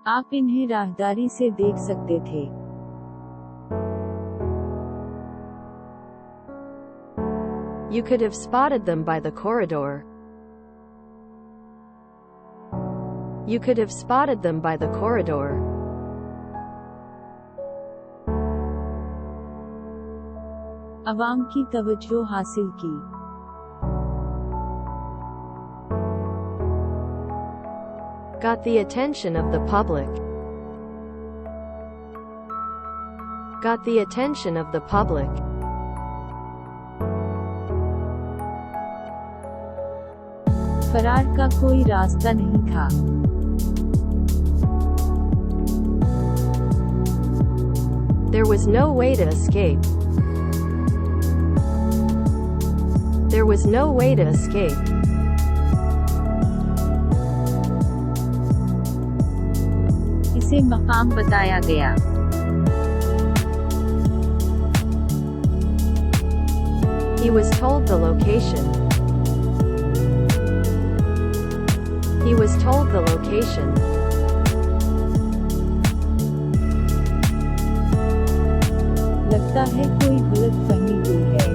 آپ انہیں راہداری سے دیکھ سکتے تھے۔ You could have spotted them by the corridor. You could have spotted them by the corridor. عوام کی توجہ حاصل کی۔ Got the attention of the public. Got the attention of the public. فرار کا کوئی راستہ نہیں تھا۔ There was no way to escape. There was no way to escape. اسے مقام بتایا گیا۔ He was told the location. He was told the location. لگتا ہے کوئی غلط فہمی ہوئی ہے۔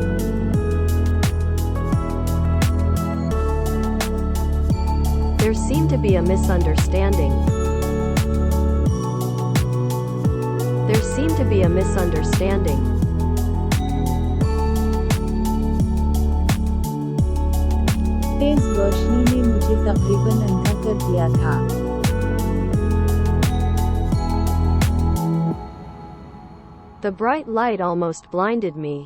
There seemed to be a misunderstanding. There seemed to be a misunderstanding. تیز روشنی نے مجھے تقریبا اندھا کر دیا تھا۔ The bright light almost blinded me.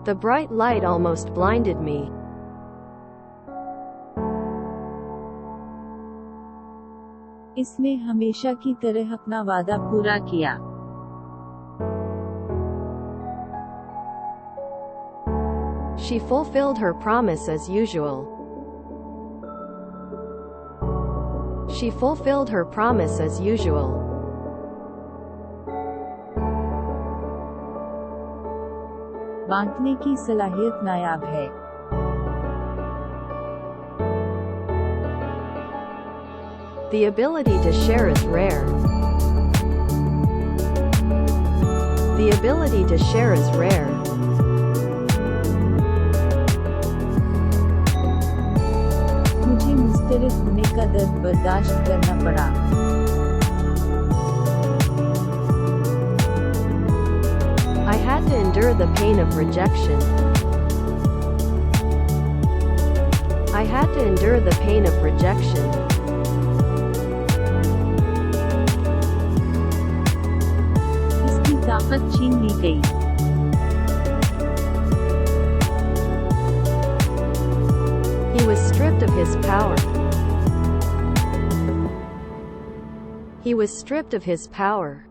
The bright light almost blinded me. اس نے ہمیشہ کی طرح اپنا وعدہ پورا کیا۔ She fulfilled her promise as usual. She fulfilled her promise as usual. بانٹنے کی صلاحیت نایاب ہے۔ The ability to share is rare. The ability to share is rare. مجھے مسترد ہونے کا درد برداشت کرنا پڑا۔ I had to endure the pain of rejection. I had to endure the pain of rejection. اس کی طاقت چھین لی گئی۔ He was stripped of his power. He was stripped of his power.